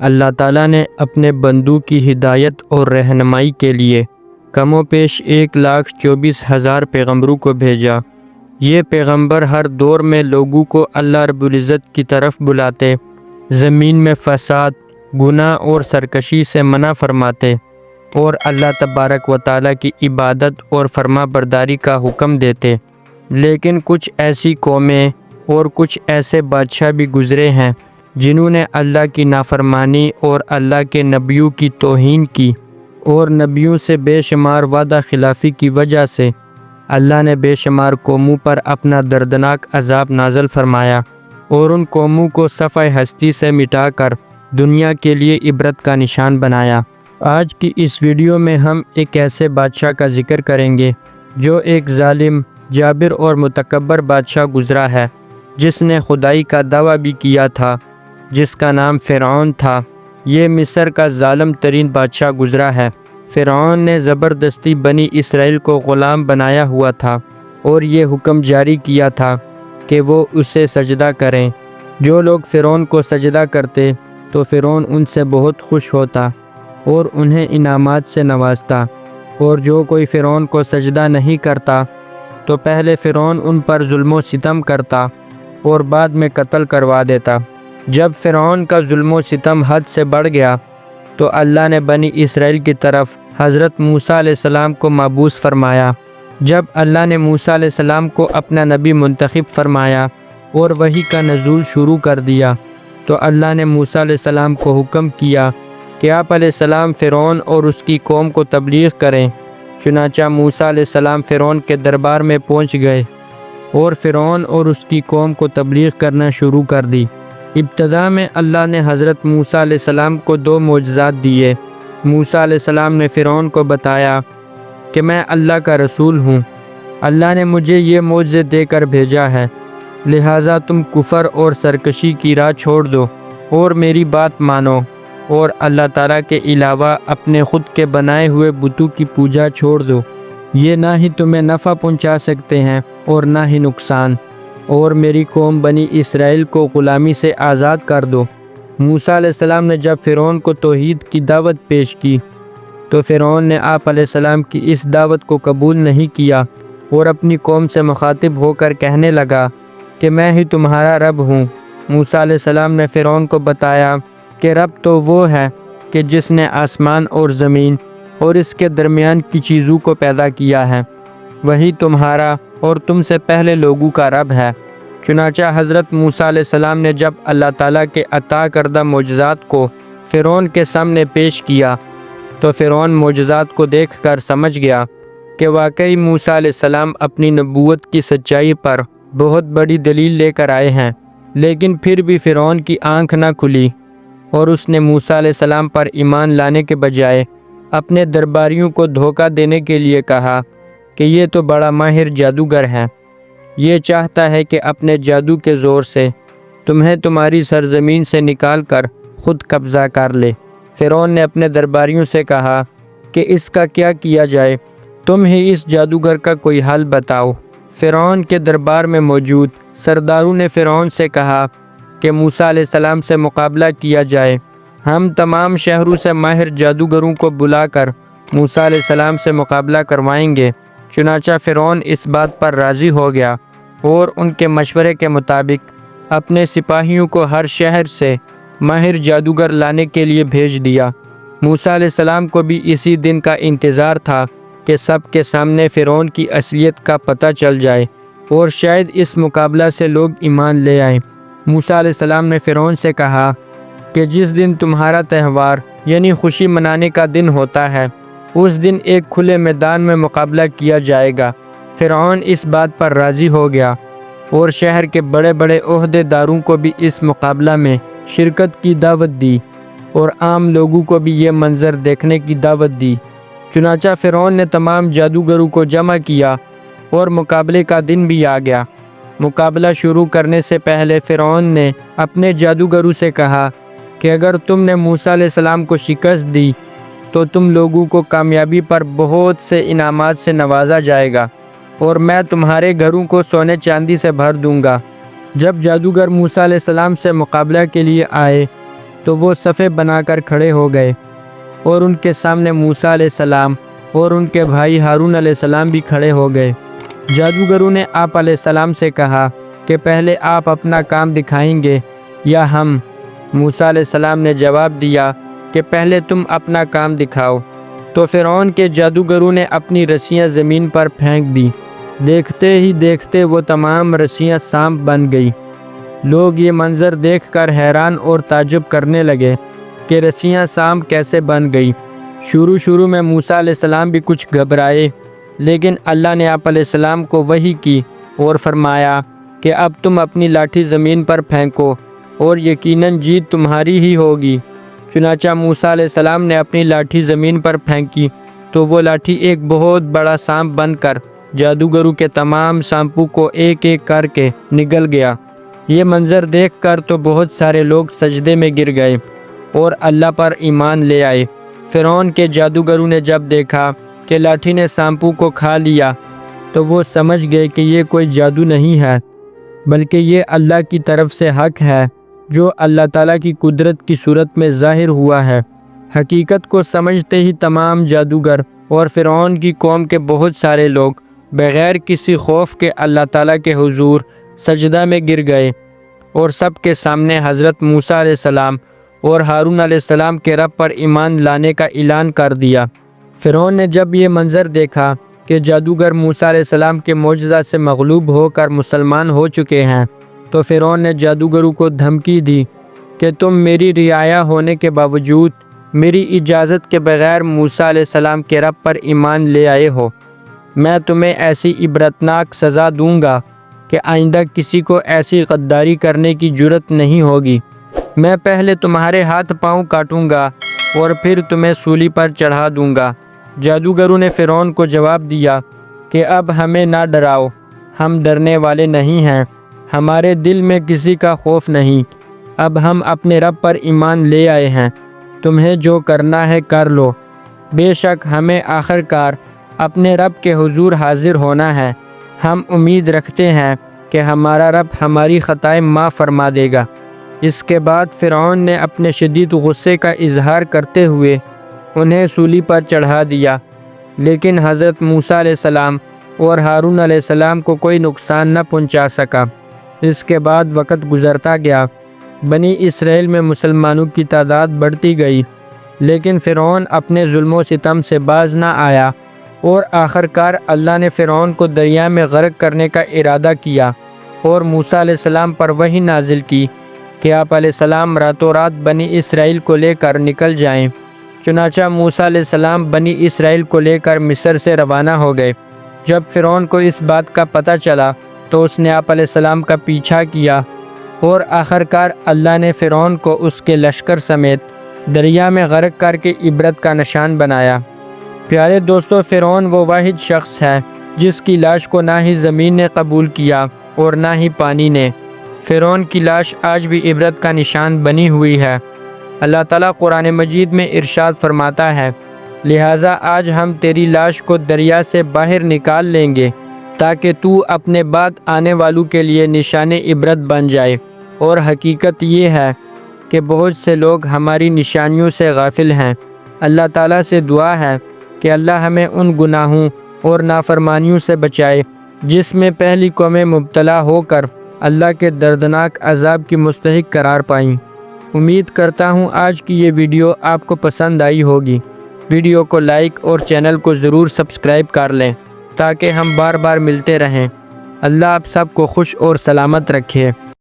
اللہ تعالیٰ نے اپنے بندوں کی ہدایت اور رہنمائی کے لیے کم و بیش 1,24,000 پیغمبروں کو بھیجا۔ یہ پیغمبر ہر دور میں لوگوں کو اللہ رب العزت کی طرف بلاتے، زمین میں فساد، گناہ اور سرکشی سے منع فرماتے اور اللہ تبارک و تعالیٰ کی عبادت اور فرما برداری کا حکم دیتے۔ لیکن کچھ ایسی قومیں اور کچھ ایسے بادشاہ بھی گزرے ہیں جنہوں نے اللہ کی نافرمانی اور اللہ کے نبیوں کی توہین کی، اور نبیوں سے بے شمار وعدہ خلافی کی وجہ سے اللہ نے بے شمار قوموں پر اپنا دردناک عذاب نازل فرمایا اور ان قوموں کو صفحہ ہستی سے مٹا کر دنیا کے لیے عبرت کا نشان بنایا۔ آج کی اس ویڈیو میں ہم ایک ایسے بادشاہ کا ذکر کریں گے جو ایک ظالم، جابر اور متکبر بادشاہ گزرا ہے، جس نے خدائی کا دعویٰ بھی کیا تھا، جس کا نام فرعون تھا۔ یہ مصر کا ظالم ترین بادشاہ گزرا ہے۔ فرعون نے زبردستی بنی اسرائیل کو غلام بنایا ہوا تھا اور یہ حکم جاری کیا تھا کہ وہ اسے سجدہ کریں۔ جو لوگ فرعون کو سجدہ کرتے تو فرعون ان سے بہت خوش ہوتا اور انہیں انعامات سے نوازتا، اور جو کوئی فرعون کو سجدہ نہیں کرتا تو پہلے فرعون ان پر ظلم و ستم کرتا اور بعد میں قتل کروا دیتا۔ جب فرعون کا ظلم و ستم حد سے بڑھ گیا تو اللہ نے بنی اسرائیل کی طرف حضرت موسیٰ علیہ السلام کو مبعوث فرمایا۔ جب اللہ نے موسیٰ علیہ السلام کو اپنا نبی منتخب فرمایا اور وحی کا نزول شروع کر دیا تو اللہ نے موسیٰ علیہ السلام کو حکم کیا کہ آپ علیہ السلام فرعون اور اس کی قوم کو تبلیغ کریں۔ چنانچہ موسیٰ علیہ السلام فرعون کے دربار میں پہنچ گئے اور فرعون اور اس کی قوم کو تبلیغ کرنا شروع کر دی۔ ابتدا میں اللہ نے حضرت موسیٰ علیہ السلام کو 2 معجزات دیے۔ موسیٰ علیہ السلام نے فرعون کو بتایا کہ میں اللہ کا رسول ہوں، اللہ نے مجھے یہ معجزے دے کر بھیجا ہے، لہٰذا تم کفر اور سرکشی کی راہ چھوڑ دو اور میری بات مانو، اور اللہ تعالیٰ کے علاوہ اپنے خود کے بنائے ہوئے بتوں کی پوجا چھوڑ دو۔ یہ نہ ہی تمہیں نفع پہنچا سکتے ہیں اور نہ ہی نقصان، اور میری قوم بنی اسرائیل کو غلامی سے آزاد کر دو۔ موسیٰ علیہ السلام نے جب فرعون کو توحید کی دعوت پیش کی تو فرعون نے آپ علیہ السلام کی اس دعوت کو قبول نہیں کیا اور اپنی قوم سے مخاطب ہو کر کہنے لگا کہ میں ہی تمہارا رب ہوں۔ موسیٰ علیہ السلام نے فرعون کو بتایا کہ رب تو وہ ہے کہ جس نے آسمان اور زمین اور اس کے درمیان کی چیزوں کو پیدا کیا ہے، وہی تمہارا اور تم سے پہلے لوگوں کا رب ہے۔ چنانچہ حضرت موسیٰ علیہ السلام نے جب اللہ تعالیٰ کے عطا کردہ معجزات کو فرعون کے سامنے پیش کیا تو فرعون معجزات کو دیکھ کر سمجھ گیا کہ واقعی موسیٰ علیہ السلام اپنی نبوت کی سچائی پر بہت بڑی دلیل لے کر آئے ہیں، لیکن پھر بھی فرعون کی آنکھ نہ کھلی اور اس نے موسیٰ علیہ السلام پر ایمان لانے کے بجائے اپنے درباریوں کو دھوکہ دینے کے لیے کہا کہ یہ تو بڑا ماہر جادوگر ہے، یہ چاہتا ہے کہ اپنے جادو کے زور سے تمہیں تمہاری سرزمین سے نکال کر خود قبضہ کر لے۔ فرعون نے اپنے درباریوں سے کہا کہ اس کا کیا کیا جائے، تم ہی اس جادوگر کا کوئی حل بتاؤ۔ فرعون کے دربار میں موجود سرداروں نے فرعون سے کہا کہ موسیٰ علیہ السلام سے مقابلہ کیا جائے، ہم تمام شہروں سے ماہر جادوگروں کو بلا کر موسیٰ علیہ السلام سے مقابلہ کروائیں گے۔ چنانچہ فرعون اس بات پر راضی ہو گیا اور ان کے مشورے کے مطابق اپنے سپاہیوں کو ہر شہر سے ماہر جادوگر لانے کے لیے بھیج دیا۔ موسیٰ علیہ السلام کو بھی اسی دن کا انتظار تھا کہ سب کے سامنے فرعون کی اصلیت کا پتہ چل جائے اور شاید اس مقابلہ سے لوگ ایمان لے آئیں۔ موسیٰ علیہ السلام نے فرعون سے کہا کہ جس دن تمہارا تہوار یعنی خوشی منانے کا دن ہوتا ہے، اس دن ایک کھلے میدان میں مقابلہ کیا جائے گا۔ فرعون اس بات پر راضی ہو گیا اور شہر کے بڑے بڑے عہدے داروں کو بھی اس مقابلہ میں شرکت کی دعوت دی اور عام لوگوں کو بھی یہ منظر دیکھنے کی دعوت دی۔ چنانچہ فرعون نے تمام جادوگروں کو جمع کیا اور مقابلے کا دن بھی آ گیا۔ مقابلہ شروع کرنے سے پہلے فرعون نے اپنے جادوگروں سے کہا کہ اگر تم نے موسیٰ علیہ السلام کو شکست دی تو تم لوگوں کو کامیابی پر بہت سے انعامات سے نوازا جائے گا اور میں تمہارے گھروں کو سونے چاندی سے بھر دوں گا۔ جب جادوگر موسیٰ علیہ السلام سے مقابلہ کے لیے آئے تو وہ صفیں بنا کر کھڑے ہو گئے، اور ان کے سامنے موسیٰ علیہ السلام اور ان کے بھائی ہارون علیہ السلام بھی کھڑے ہو گئے۔ جادوگروں نے آپ علیہ السلام سے کہا کہ پہلے آپ اپنا کام دکھائیں گے یا ہم؟ موسیٰ علیہ السلام نے جواب دیا کہ پہلے تم اپنا کام دکھاؤ۔ تو فرعون کے جادوگروں نے اپنی رسیاں زمین پر پھینک دی۔ دیکھتے ہی دیکھتے وہ تمام رسیاں سانپ بن گئی۔ لوگ یہ منظر دیکھ کر حیران اور تعجب کرنے لگے کہ رسیاں سانپ کیسے بن گئی۔ شروع میں موسیٰ علیہ السلام بھی کچھ گھبرائے، لیکن اللہ نے آپ علیہ السلام کو وحی کی اور فرمایا کہ اب تم اپنی لاٹھی زمین پر پھینکو اور یقیناً جیت تمہاری ہی ہوگی۔ چنانچہ موسیٰ علیہ السلام نے اپنی لاٹھی زمین پر پھینکی تو وہ لاٹھی ایک بہت بڑا سانپ بن کر جادوگروں کے تمام سانپوں کو ایک ایک کر کے نگل گیا۔ یہ منظر دیکھ کر تو بہت سارے لوگ سجدے میں گر گئے اور اللہ پر ایمان لے آئے۔ فرعون کے جادوگروں نے جب دیکھا کہ لاٹھی نے سانپوں کو کھا لیا تو وہ سمجھ گئے کہ یہ کوئی جادو نہیں ہے، بلکہ یہ اللہ کی طرف سے حق ہے جو اللہ تعالیٰ کی قدرت کی صورت میں ظاہر ہوا ہے۔ حقیقت کو سمجھتے ہی تمام جادوگر اور فرعون کی قوم کے بہت سارے لوگ بغیر کسی خوف کے اللہ تعالیٰ کے حضور سجدہ میں گر گئے اور سب کے سامنے حضرت موسیٰ علیہ السلام اور ہارون علیہ السلام کے رب پر ایمان لانے کا اعلان کر دیا۔ فرعون نے جب یہ منظر دیکھا کہ جادوگر موسیٰ علیہ السلام کے معجزہ سے مغلوب ہو کر مسلمان ہو چکے ہیں، تو فرعون نے جادوگروں کو دھمکی دی کہ تم میری رعایا ہونے کے باوجود میری اجازت کے بغیر موسیٰ علیہ السلام کے رب پر ایمان لے آئے ہو۔ میں تمہیں ایسی عبرتناک سزا دوں گا کہ آئندہ کسی کو ایسی غداری کرنے کی جرت نہیں ہوگی۔ میں پہلے تمہارے ہاتھ پاؤں کاٹوں گا اور پھر تمہیں سولی پر چڑھا دوں گا۔ جادوگروں نے فرعون کو جواب دیا کہ اب ہمیں نہ ڈراؤ، ہم ڈرنے والے نہیں ہیں، ہمارے دل میں کسی کا خوف نہیں، اب ہم اپنے رب پر ایمان لے آئے ہیں، تمہیں جو کرنا ہے کر لو، بے شک ہمیں آخر کار اپنے رب کے حضور حاضر ہونا ہے، ہم امید رکھتے ہیں کہ ہمارا رب ہماری خطائیں معاف فرما دے گا۔ اس کے بعد فرعون نے اپنے شدید غصے کا اظہار کرتے ہوئے انہیں سولی پر چڑھا دیا، لیکن حضرت موسیٰ علیہ السلام اور ہارون علیہ السلام کو کوئی نقصان نہ پہنچا سکا۔ اس کے بعد وقت گزرتا گیا، بنی اسرائیل میں مسلمانوں کی تعداد بڑھتی گئی، لیکن فرعون اپنے ظلم و ستم سے باز نہ آیا اور آخر کار اللہ نے فرعون کو دریا میں غرق کرنے کا ارادہ کیا اور موسیٰ علیہ السلام پر وحی نازل کی کہ آپ علیہ السلام راتوں رات بنی اسرائیل کو لے کر نکل جائیں۔ چنانچہ موسیٰ علیہ السلام بنی اسرائیل کو لے کر مصر سے روانہ ہو گئے۔ جب فرعون کو اس بات کا پتہ چلا تو اس نے آپ علیہ السلام کا پیچھا کیا اور آخر کار اللہ نے فرعون کو اس کے لشکر سمیت دریا میں غرق کر کے عبرت کا نشان بنایا۔ پیارے دوستو، فرعون وہ واحد شخص ہے جس کی لاش کو نہ ہی زمین نے قبول کیا اور نہ ہی پانی نے۔ فرعون کی لاش آج بھی عبرت کا نشان بنی ہوئی ہے۔ اللہ تعالیٰ قرآن مجید میں ارشاد فرماتا ہے، لہٰذا آج ہم تیری لاش کو دریا سے باہر نکال لیں گے تاکہ تو اپنے بعد آنے والوں کے لیے نشان عبرت بن جائے۔ اور حقیقت یہ ہے کہ بہت سے لوگ ہماری نشانیوں سے غافل ہیں۔ اللہ تعالیٰ سے دعا ہے کہ اللہ ہمیں ان گناہوں اور نافرمانیوں سے بچائے جس میں پہلی قومیں مبتلا ہو کر اللہ کے دردناک عذاب کی مستحق قرار پائیں۔ امید کرتا ہوں آج کی یہ ویڈیو آپ کو پسند آئی ہوگی۔ ویڈیو کو لائک اور چینل کو ضرور سبسکرائب کر لیں تاکہ ہم بار بار ملتے رہیں۔ اللہ آپ سب کو خوش اور سلامت رکھے۔